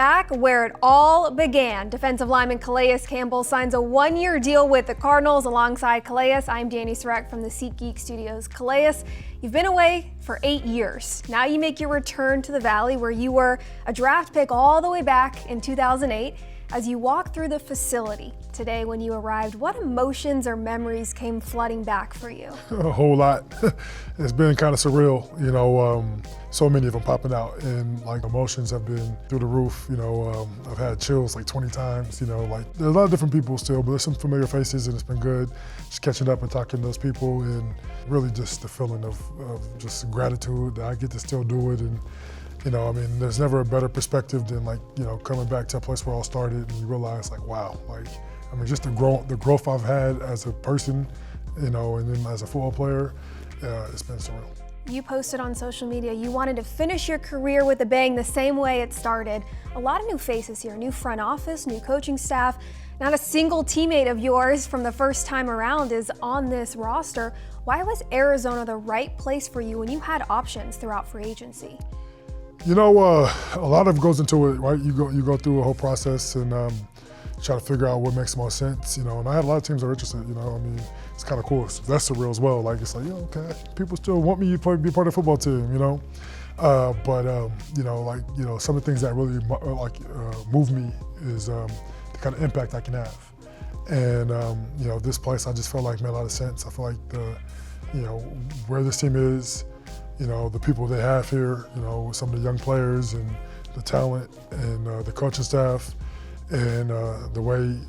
back where it all began. Defensive lineman Calais Campbell signs a one-year deal with the Cardinals. Alongside Calais, I'm Danny Surek from the SeatGeek Studios. Calais, you've been away for 8 years. Now you make your return to the Valley, where you were a draft pick all the way back in 2008. As you walk through the facility today when you arrived, what emotions or memories came flooding back for you? A whole lot. It's been kind of surreal, so many of them popping out, and like emotions have been through the roof. I've had chills like 20 times, there's a lot of different people still, but there's some familiar faces, and it's been good just catching up and talking to those people, and really just the feeling of just gratitude that I get to still do it. And there's never a better perspective than coming back to a place where it all started, and you realize wow, just the growth I've had as a person, and then as a football player, it's been surreal. You posted on social media you wanted to finish your career with a bang the same way it started. A lot of new faces here, new front office, new coaching staff. Not a single teammate of yours from the first time around is on this roster. Why was Arizona the right place for you when you had options throughout free agency? A lot of it goes into it, right? You go through a whole process and try to figure out what makes the most sense, and I had a lot of teams that are interested, it's kind of cool. That's surreal as well. Okay, people still want me to be part of the football team, some of the things that really move me is the kind of impact I can have. And, this place, I just felt like made a lot of sense. I feel like where this team is, the people they have here, some of the young players and the talent and the coaching staff, and the way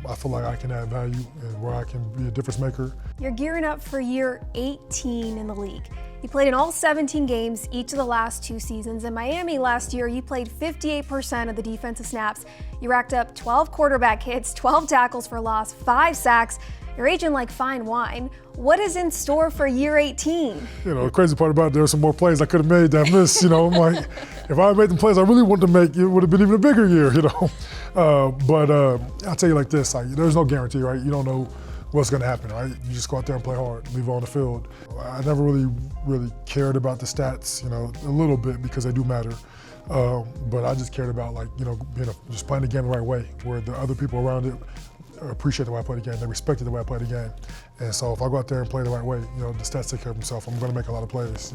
I feel like I can add value and where I can be a difference maker. You're gearing up for year 18 in the league. You played in all 17 games each of the last 2 seasons. In Miami last year, you played 58% of the defensive snaps. You racked up 12 quarterback hits, 12 tackles for loss, 5 sacks. You're aging like fine wine. What is in store for year 18? The crazy part about it, there were some more plays I could have made that I missed. I'm like, if I had made the plays I really wanted to make, it would have been even a bigger year, But I'll tell you like this, there's no guarantee, right? You don't know what's gonna happen, right? You just go out there and play hard, leave it on the field. I never really cared about the stats, a little bit because they do matter. But I just cared about just playing the game the right way, where the other people around it appreciate the way I play the game. They respected the way I play the game. And so if I go out there and play the right way, the stats take care of themselves. I'm gonna make a lot of plays.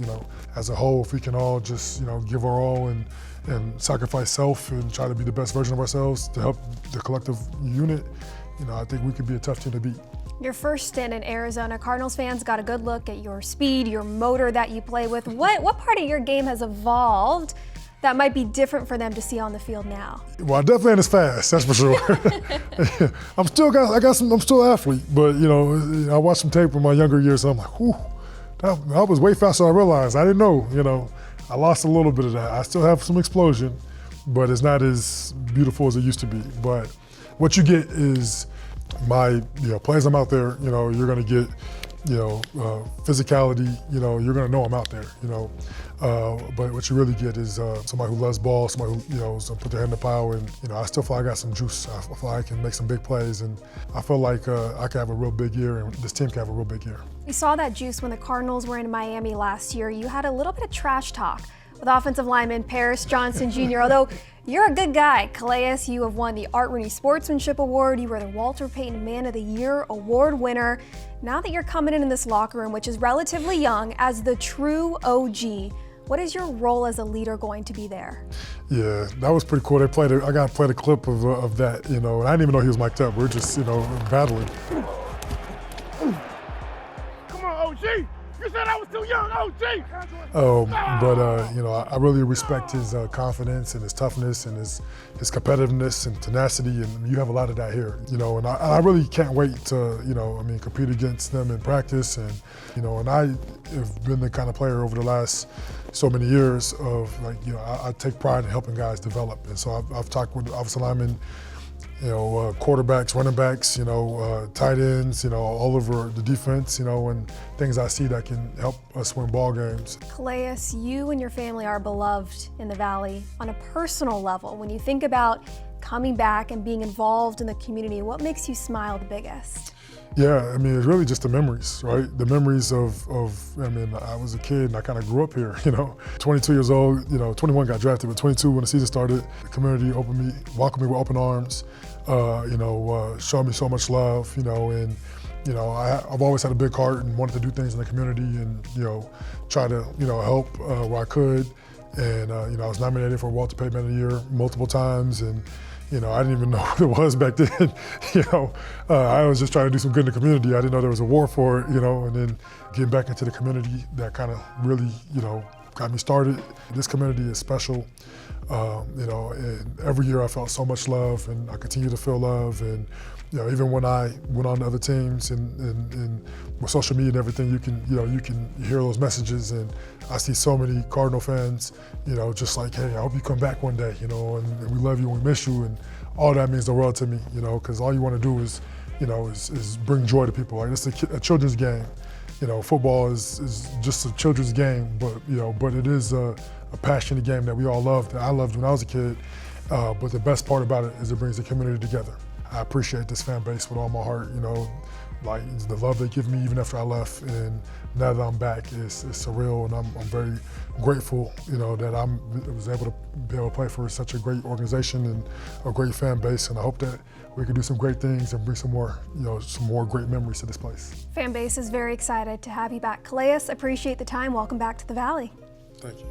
As a whole, if we can all just, give our all and sacrifice self and try to be the best version of ourselves to help the collective unit, I think we could be a tough team to beat. Your first stint in Arizona, Cardinals fans got a good look at your speed, your motor that you play with. What part of your game has evolved that might be different for them to see on the field now? Well, I definitely ain't as fast, that's for sure. I'm still an athlete, but I watched some tape from my younger years, and I'm like, whew, I was way faster than I realized. I didn't know, I lost a little bit of that. I still have some explosion, but it's not as beautiful as it used to be. But what you get is my, plays I'm out there, you're gonna get, physicality, you're gonna know I'm out there, but what you really get is somebody who loves ball, somebody who, put their head in the pile, and I still feel like I got some juice. I feel like I can make some big plays, and I feel like I can have a real big year, and this team can have a real big year. We saw that juice when the Cardinals were in Miami last year. You had a little bit of trash talk with offensive lineman Paris Johnson Jr. Although you're a good guy, Calais, you have won the Art Rooney Sportsmanship Award. You were the Walter Payton Man of the Year award winner. Now that you're coming in this locker room, which is relatively young, as the true OG, what is your role as a leader going to be there? Yeah, that was pretty cool. I got to play a clip of that, and I didn't even know he was mic'd up. We're just, battling. Come on, OG! You said I was too young, OG! I really respect his confidence and his toughness and his competitiveness and tenacity, and you have a lot of that here, and I really can't wait to, compete against them in practice, and I have been the kind of player over the last so many years of I take pride in helping guys develop, and so I've talked with offensive linemen, quarterbacks, running backs, tight ends, all over the defense, and things I see that can help us win ball games. Calais, you and your family are beloved in the Valley. On a personal level, when you think about coming back and being involved in the community, what makes you smile the biggest? Yeah, I mean, it's really just the memories, right? The memories of I mean, I was a kid and I kind of grew up here, 22 years old, 21 got drafted, but 22 when the season started, the community welcomed me with open arms, showed me so much love, and, I've always had a big heart and wanted to do things in the community and, try to, help where I could. And, I was nominated for Walter Payton Man of the Year multiple times, and I didn't even know what it was back then. I was just trying to do some good in the community. I didn't know there was a war for it, and then getting back into the community, that kind of really, got me started. This community is special, and every year I felt so much love, and I continue to feel love. And, even when I went on to other teams and with social media and everything, you can hear those messages, and I see so many Cardinal fans, just like, hey, I hope you come back one day, and we love you and we miss you, and all that means the world to me, because all you want to do is, is bring joy to people. Like, it's a children's game. Football is just a children's game, but it is a passionate game that we all love, that I loved when I was a kid. But the best part about it is it brings the community together. I appreciate this fan base with all my heart, like the love they give me even after I left, and now that I'm back, it's surreal, and I'm very grateful, that I was able to play for such a great organization and a great fan base, and I hope that we can do some great things and bring some more great memories to this place. Fan base is very excited to have you back. Calais, appreciate the time. Welcome back to the Valley. Thank you.